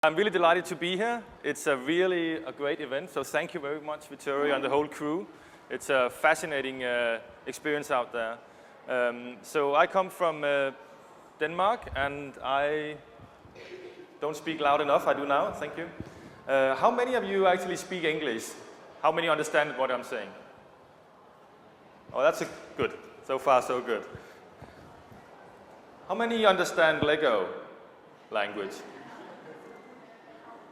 I'm really delighted to be here. It's a great event, so thank you very much, Victoria and the whole crew. It's a fascinating experience out there. So I come from Denmark, and I don't speak loud enough. I do now, thank you. How many of you actually speak English? How many understand what I'm saying? Oh, that's good. So far, so good. How many understand Lego language?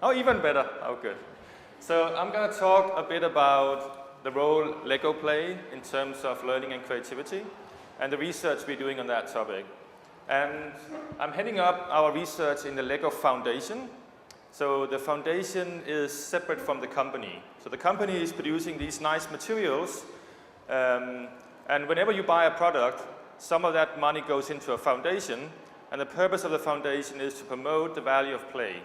Oh, even better. Oh, good. So I'm going to talk a bit about the role Lego play in terms of learning and creativity, and the research we're doing on that topic. And I'm heading up our research in the Lego Foundation. So the foundation is separate from the company. So the company is producing these nice materials, and whenever you buy a product, some of that money goes into a foundation, and the purpose of the foundation is to promote the value of play.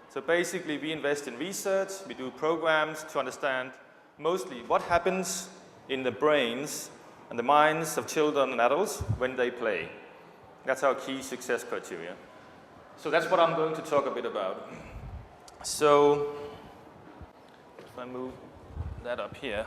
So basically, we invest in research, we do programs to understand mostly what happens in the brains and the minds of children and adults when they play. That's our key success criteria. So that's what I'm going to talk a bit about. So if I move that up here.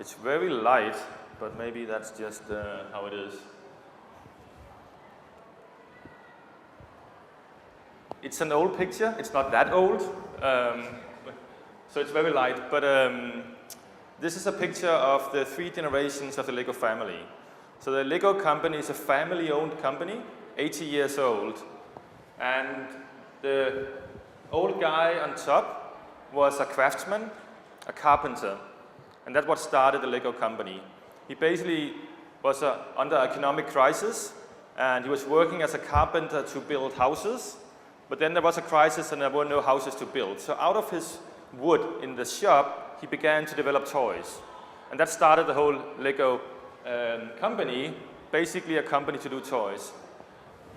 It's very light, but maybe that's just how it is. It's an old picture. It's not that old, so it's very light. But this is a picture of the 3 generations of the Lego family. So the Lego company is a family-owned company, 80 years old. And the old guy on top was a craftsman, a carpenter. And that's what started the Lego company. He basically was under economic crisis, and he was working as a carpenter to build houses. But then there was a crisis and there were no houses to build. So out of his wood in the shop, he began to develop toys. And that started the whole Lego company, basically a company to do toys.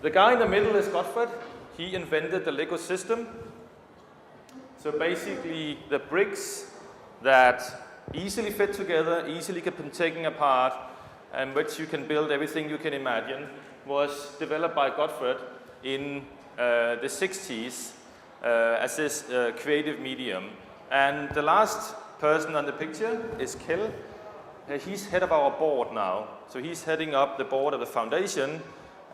The guy in the middle is Gottfried. He invented the Lego system. So basically the bricks that easily fit together, easily can be taken apart, and which you can build everything you can imagine, was developed by Gottfried in the 60s as this creative medium. And the last person on the picture is Kjell. He's head of our board now. So he's heading up the board of the foundation,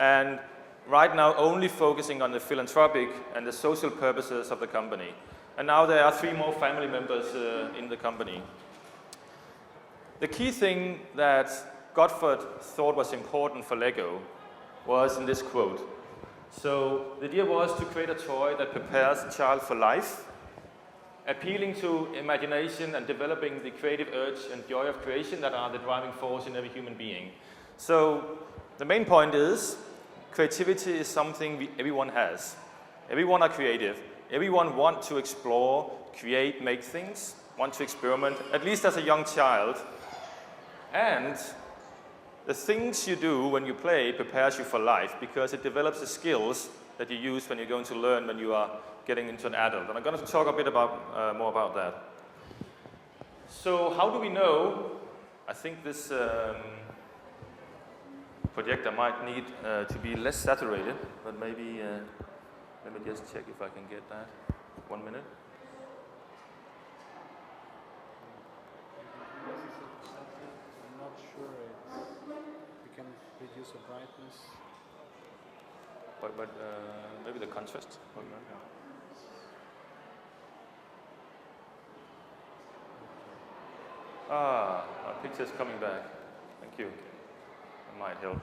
and right now only focusing on the philanthropic and the social purposes of the company. And now there are 3 more family members in the company. The key thing that Gottfried thought was important for Lego was in this quote. So the idea was to create a toy that prepares a child for life, appealing to imagination and developing the creative urge and joy of creation that are the driving force in every human being. So the main point is, creativity is something everyone has. Everyone are creative. Everyone wants to explore, create, make things, want to experiment, at least as a young child. And the things you do when you play prepares you for life, because it develops the skills that you use when you're going to learn when you are getting into an adult. And I'm going to talk a bit about, more about that. So how do we know? I think this projector might need to be less saturated, but maybe let me just check if I can get that. 1 minute. Reduce the brightness. But maybe the contrast. Our picture is coming back. Thank you. That might help.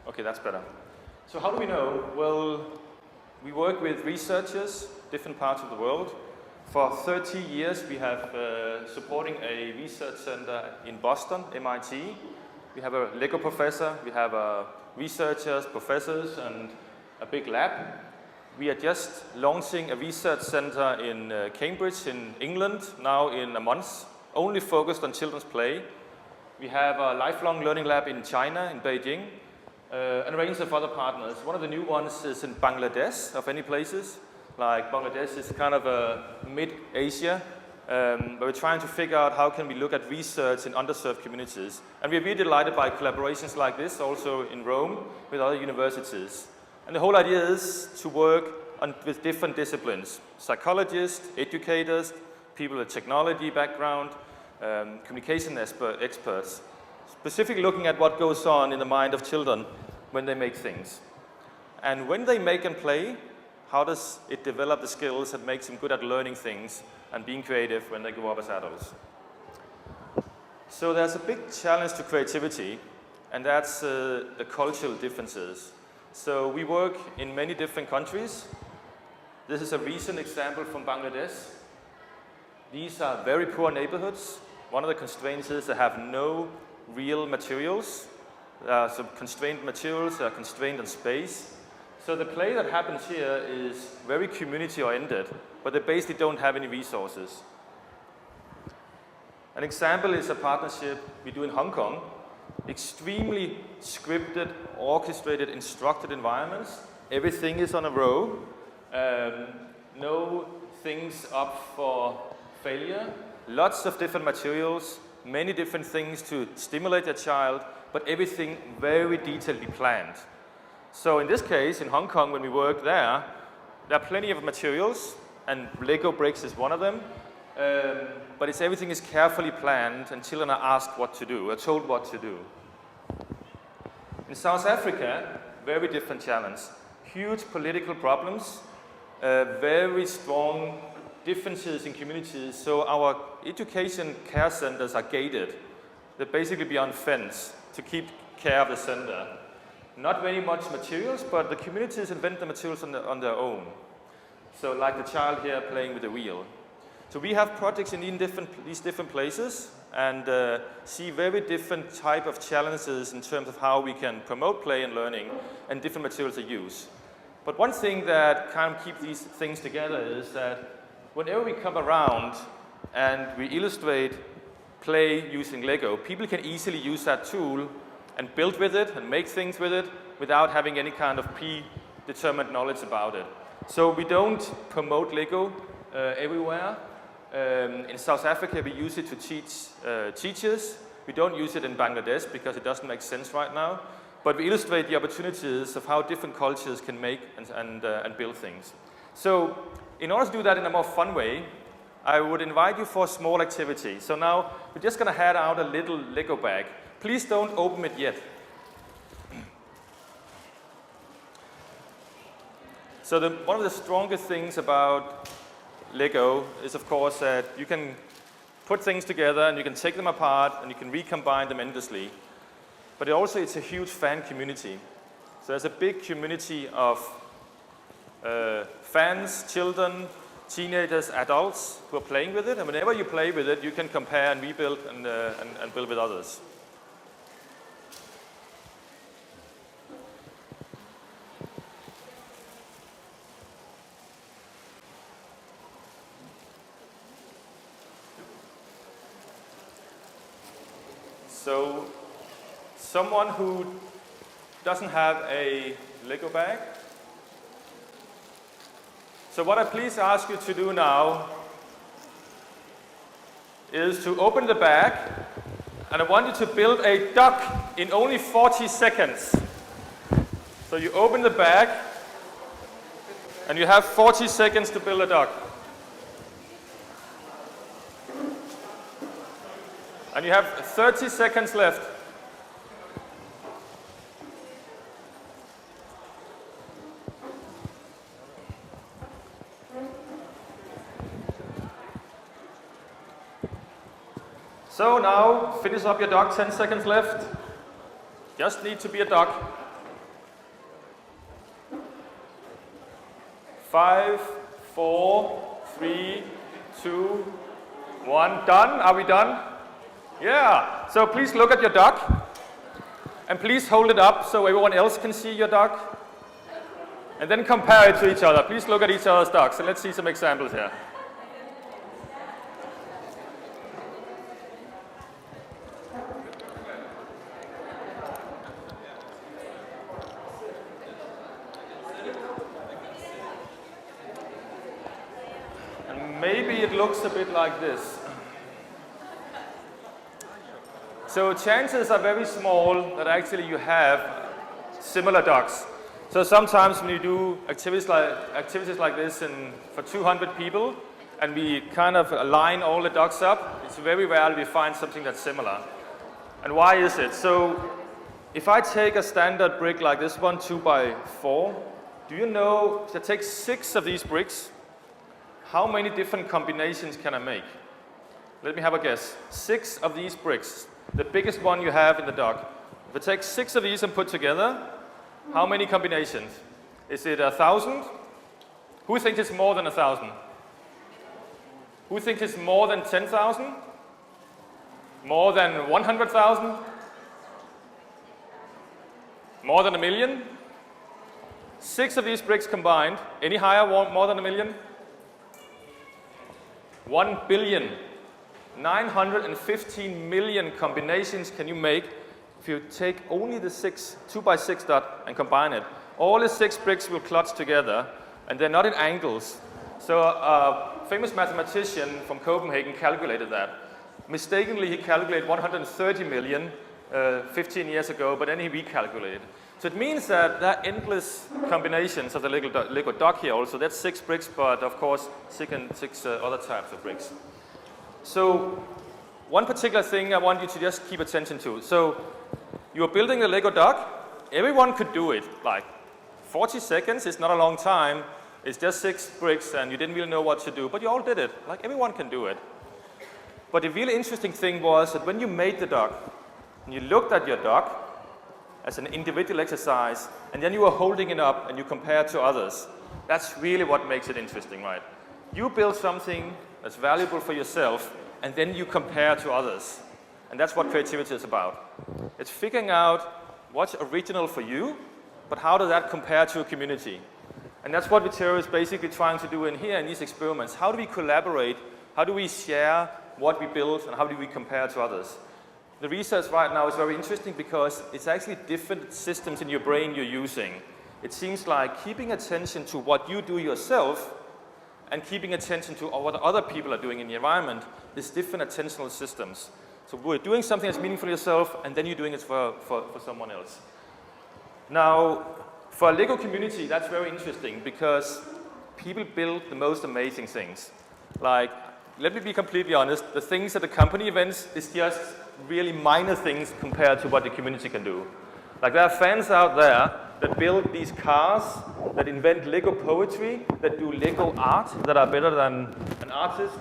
Okay, that's better. So how do we know? Well, we work with researchers, different parts of the world. For 30 years, we have supporting a research center in Boston, MIT. We have a Lego professor, we have researchers, professors, and a big lab. We are just launching a research center in Cambridge in England, now in a month, only focused on children's play. We have a lifelong learning lab in China, in Beijing, and a range of other partners. One of the new ones is in Bangladesh, of any places. Like Bangladesh is kind of mid-Asia, where we're trying to figure out how can we look at research in underserved communities. And we're really delighted by collaborations like this, also in Rome, with other universities. And the whole idea is to work with different disciplines: psychologists, educators, people with technology background, communication experts, specifically looking at what goes on in the mind of children when they make things. And when they make and play, how does it develop the skills that makes them good at learning things and being creative when they grow up as adults? So there's a big challenge to creativity, and that's the cultural differences. So we work in many different countries. This is a recent example from Bangladesh. These are very poor neighborhoods. One of the constraints is they have no real materials. So constrained materials are constrained on space. So the play that happens here is very community-oriented, but they basically don't have any resources. An example is a partnership we do in Hong Kong. Extremely scripted, orchestrated, instructed environments. Everything is on a row. No things up for failure. Lots of different materials, many different things to stimulate a child, but everything very detailedly planned. So in this case, in Hong Kong, when we work there are plenty of materials, and Lego bricks is one of them, but everything is carefully planned, and children are asked what to do, are told what to do. In South Africa, very different challenge. Huge political problems, very strong differences in communities, so our education care centers are gated. They're basically beyond fence to keep care of the center. Not very much materials, but the communities invent the materials on their own. So like the child here playing with the wheel. So we have projects in these different places, and see very different type of challenges in terms of how we can promote play and learning and different materials to use. But one thing that kind of keeps these things together is that whenever we come around and we illustrate play using Lego, people can easily use that tool and build with it and make things with it without having any kind of predetermined knowledge about it. So we don't promote Lego everywhere. In South Africa, we use it to teach teachers. We don't use it in Bangladesh because it doesn't make sense right now. But we illustrate the opportunities of how different cultures can make and build things. So in order to do that in a more fun way, I would invite you for a small activity. So now we're just going to hand out a little Lego bag. Please don't open it yet. So one of the strongest things about Lego is, of course, that you can put things together and you can take them apart and you can recombine them endlessly. But it's a huge fan community. So there's a big community of fans, children, teenagers, adults who are playing with it. And whenever you play with it, you can compare and rebuild and build with others. So someone who doesn't have a Lego bag. So what I please ask you to do now is to open the bag, and I want you to build a duck in only 40 seconds. So you open the bag, and you have 40 seconds to build a duck. And you have 30 seconds left. So now, finish up your duck, 10 seconds left. Just need to be a duck. 5, 4, 3, 2, 1, done. Are we done? Yeah. So please look at your duck. And please hold it up so everyone else can see your duck. And then compare it to each other. Please look at each other's ducks. And let's see some examples here. maybe it looks a bit like this. So chances are very small that actually you have similar dogs. So sometimes when you do activities like this for 200 people, and we kind of align all the dogs up, it's very rare we find something that's similar. And why is it? So if I take a standard brick like this one, 2 by 4, do you know if I take 6 of these bricks, how many different combinations can I make? Let me have a guess. 6 of these bricks, the biggest one you have in the dog. If I take 6 of these and put together, how many combinations? Is it 1,000? Who thinks it's more than 1,000? Who thinks it's more than 10,000? More than 100,000? More than 1 million? 6 of these bricks combined, any higher, more than 1 million? 1 billion. 915 million combinations can you make if you take only the 2 by 6 dot and combine it. All the 6 bricks will clutch together, and they're not in angles. So a famous mathematician from Copenhagen calculated that. Mistakenly, he calculated 130 million 15 years ago, but then he recalculated. So it means that there are endless combinations of the Lego dog here also. That's 6 bricks, but of course 6 other types of bricks. So one particular thing I want you to just keep attention to. So you're building the Lego dog. Everyone could do it. Like 40 seconds is not a long time. It's just 6 bricks and you didn't really know what to do, but you all did it. Like everyone can do it. But the really interesting thing was that when you made the dog, and you looked at your dog as an individual exercise, and then you were holding it up and you compare to others, that's really what makes it interesting, right? You build something that's valuable for yourself, and then you compare to others. And that's what creativity is about. It's figuring out what's original for you, but how does that compare to a community? And that's what Vitero is basically trying to do in here in these experiments. How do we collaborate? How do we share what we build, and how do we compare to others? The research right now is very interesting because it's actually different systems in your brain you're using. It seems like keeping attention to what you do yourself and keeping attention to what other people are doing in the environment is different attentional systems. So we're doing something that's meaningful to yourself, and then you're doing it for someone else. Now, for a Lego community, that's very interesting because people build the most amazing things. Like, let me be completely honest, the things at the company events is just really minor things compared to what the community can do. Like there are fans out there that build these cars, that invent Lego poetry, that do Lego art, that are better than an artist,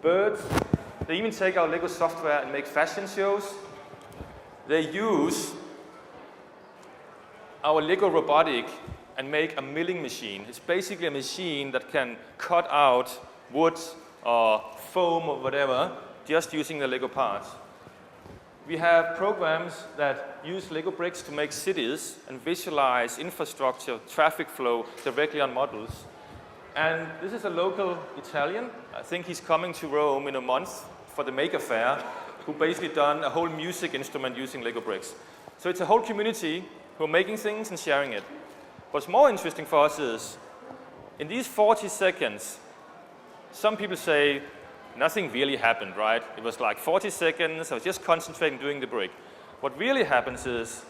birds. They even take our Lego software and make fashion shows. They use our Lego robotic and make a milling machine. It's basically a machine that can cut out wood or foam or whatever just using the Lego parts. We have programs that use Lego bricks to make cities and visualize infrastructure, traffic flow directly on models. And this is a local Italian. I think he's coming to Rome in a month for the Maker Fair, who basically done a whole music instrument using Lego bricks. So it's a whole community who are making things and sharing it. What's more interesting for us is, in these 40 seconds, some people say, nothing really happened, right? It was like 40 seconds, I was just concentrating doing the brick. What really happens is,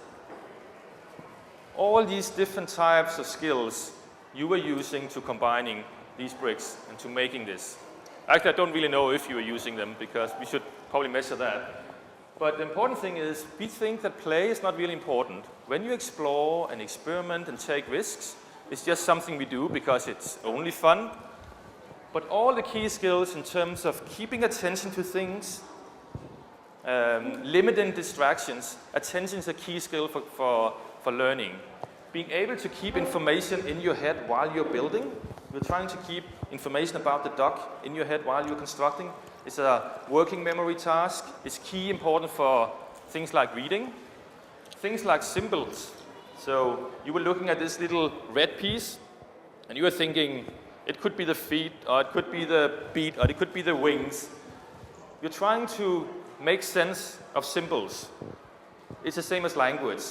all these different types of skills you were using to combining these bricks and to making this. Actually, I don't really know if you were using them because we should probably measure that. But the important thing is, we think that play is not really important. When you explore and experiment and take risks, it's just something we do because it's only fun. But all the key skills in terms of keeping attention to things, limiting distractions, attention is a key skill for learning. Being able to keep information in your head while you're building, you're trying to keep information about the dog in your head while you're constructing. It's a working memory task. It's key important for things like reading. Things like symbols. So you were looking at this little red piece, and you were thinking, it could be the feet, or it could be the beat, or it could be the wings. You're trying to make sense of symbols. It's the same as language.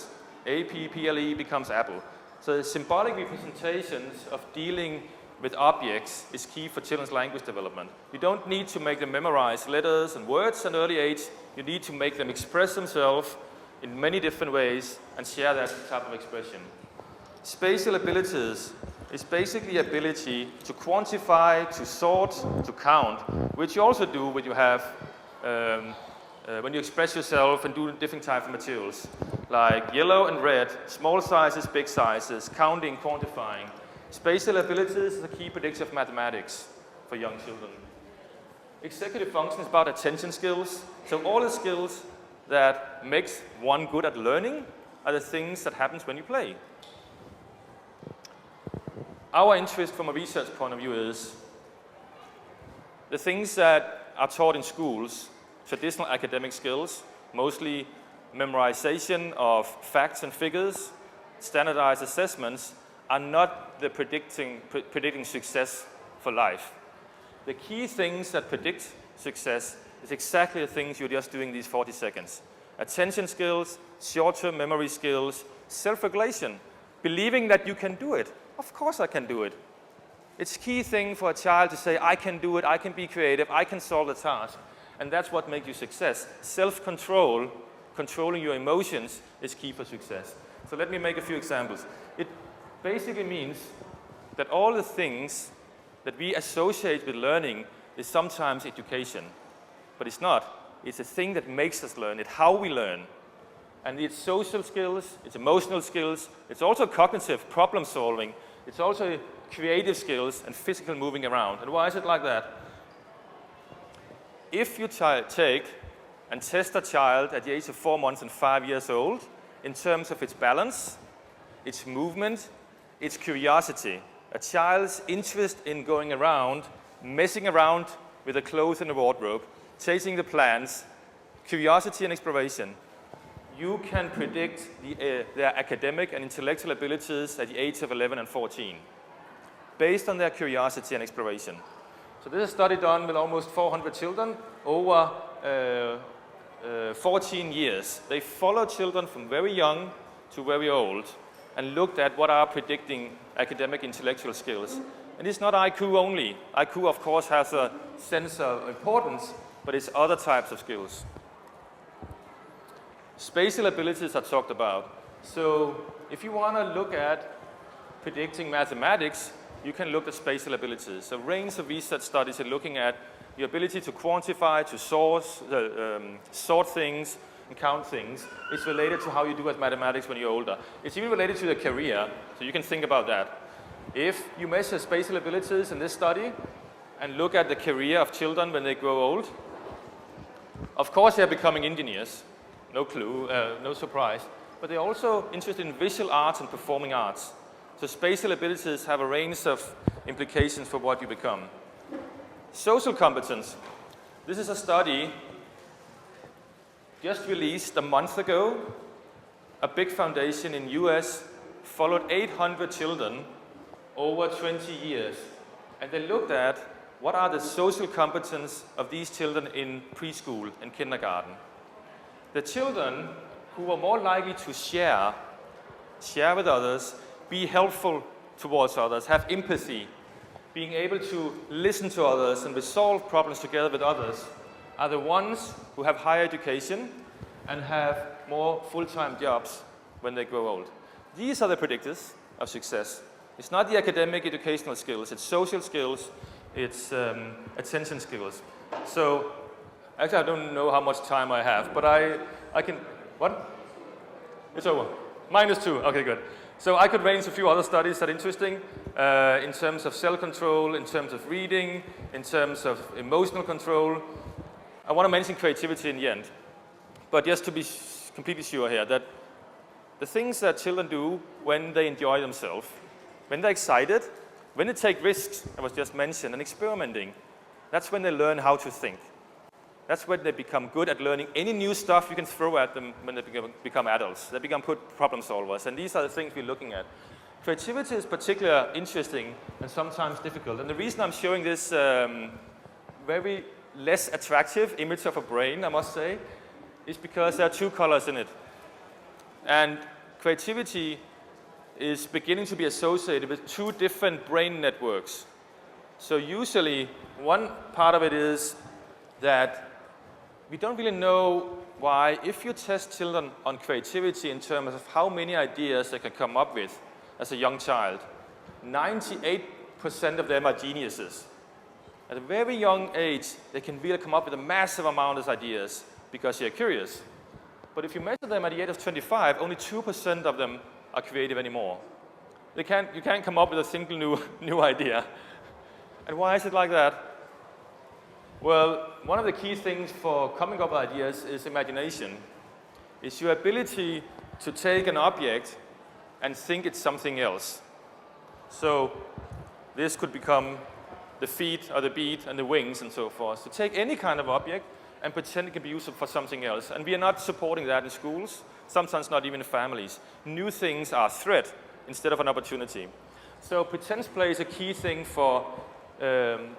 A, P, P, L, E becomes apple. So the symbolic representations of dealing with objects is key for children's language development. You don't need to make them memorize letters and words at an early age. You need to make them express themselves in many different ways and share that type of expression. Spatial abilities is basically ability to quantify, to sort, to count, which you also do when you have when you express yourself and do different types of materials, like yellow and red, small sizes, big sizes, counting, quantifying. Spatial abilities is a key predictor of mathematics for young children. Executive function is about attention skills. So all the skills that makes one good at learning are the things that happens when you play. Our interest from a research point of view is the things that are taught in schools, traditional academic skills, mostly memorization of facts and figures, standardized assessments, are not the predicting success for life. The key things that predict success is exactly the things you're just doing these 40 seconds. Attention skills, short-term memory skills, self-regulation, believing that you can do it. Of course I can do it. It's a key thing for a child to say, I can do it, I can be creative, I can solve the task. And that's what makes you success. Self-control, controlling your emotions, is key for success. So let me make a few examples. It basically means that all the things that we associate with learning is sometimes education. But it's not. It's a thing that makes us learn. It's how we learn. And it's social skills, it's emotional skills, it's also cognitive problem solving, it's also creative skills and physical moving around. And why is it like that? If you take and test a child at the age of 4 months and 5 years old in terms of its balance, its movement, its curiosity, a child's interest in going around, messing around with the clothes in the wardrobe, chasing the plans, curiosity and exploration, you can predict their academic and intellectual abilities at the age of 11 and 14 based on their curiosity and exploration. So this is a study done with almost 400 children over 14 years. They followed children from very young to very old and looked at what are predicting academic intellectual skills. And it's not IQ only. IQ, of course, has a sense of importance, but it's other types of skills. Spatial abilities are talked about. So if you want to look at predicting mathematics, you can look at spatial abilities. A range of research studies are looking at the ability to quantify, to sort things, and count things. It's related to how you do at mathematics when you're older. It's even related to the career, so you can think about that. If you measure spatial abilities in this study and look at the career of children when they grow old, of course they're becoming engineers. No clue, no surprise. But they're also interested in visual arts and performing arts. So spatial abilities have a range of implications for what you become. Social competence. This is a study just released a month ago. A big foundation in US followed 800 children over 20 years. And they looked at what are the social competence of these children in preschool and kindergarten. The children who were more likely to share with others, be helpful towards others, have empathy, being able to listen to others and resolve problems together with others, are the ones who have higher education and have more full-time jobs when they grow old. These are the predictors of success. It's not the academic educational skills, it's social skills, it's attention skills. So, actually I don't know how much time I have, but I can, what? It's over. -2, okay, good. So I could range a few other studies that are interesting in terms of self-control, in terms of reading, in terms of emotional control. I want to mention creativity in the end. But just to be completely sure here, that the things that children do when they enjoy themselves, when they're excited, when they take risks, I was just mentioned, and experimenting, that's when they learn how to think. That's when they become good at learning any new stuff you can throw at them when they become adults. They become good problem solvers, and these are the things we're looking at. Creativity is particularly interesting and sometimes difficult. And the reason I'm showing this very less attractive image of a brain, I must say, is because there are 2 colors in it. And creativity is beginning to be associated with two different brain networks. So usually, one part of it is that we don't really know why, if you test children on creativity in terms of how many ideas they can come up with as a young child, 98% of them are geniuses. At a very young age, they can really come up with a massive amount of ideas because they're curious. But if you measure them at the age of 25, only 2% of them are creative anymore. You can't come up with a single new idea. And why is it like that? Well, one of the key things for coming up with ideas is imagination. It's your ability to take an object and think it's something else. So this could become the feet or the beat and the wings and so forth. So take any kind of object and pretend it can be useful for something else. And we are not supporting that in schools, sometimes not even in families. New things are a threat instead of an opportunity. So pretend play is a key thing for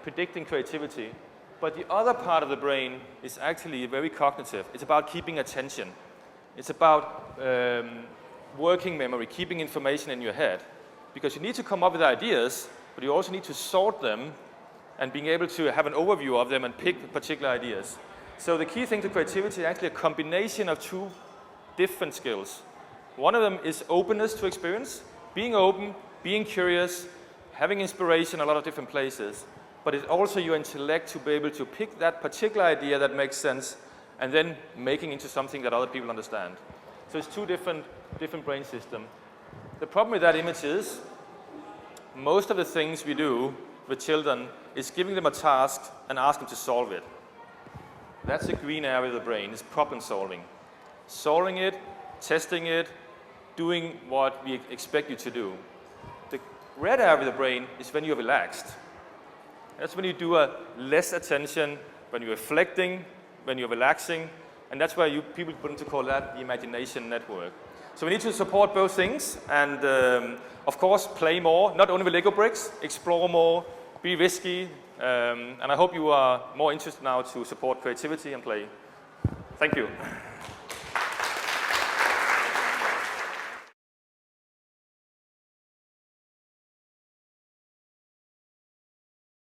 predicting creativity. But the other part of the brain is actually very cognitive. It's about keeping attention. It's about working memory, keeping information in your head. Because you need to come up with ideas, but you also need to sort them and being able to have an overview of them and pick particular ideas. So the key thing to creativity is actually a combination of two different skills. One of them is openness to experience, being open, being curious, having inspiration in a lot of different places. But it's also your intellect to be able to pick that particular idea that makes sense and then making into something that other people understand. So it's two different brain systems. The problem with that image is most of the things we do with children is giving them a task and ask them to solve it. That's the green area of the brain, is problem solving. Solving it, testing it, doing what we expect you to do. The red area of the brain is when you're relaxed. That's when you do a less attention, when you're reflecting, when you're relaxing, and that's why people put to call that the imagination network. So we need to support both things, and of course play more, not only with Lego bricks, explore more, be risky, and I hope you are more interested now to support creativity and play. Thank you.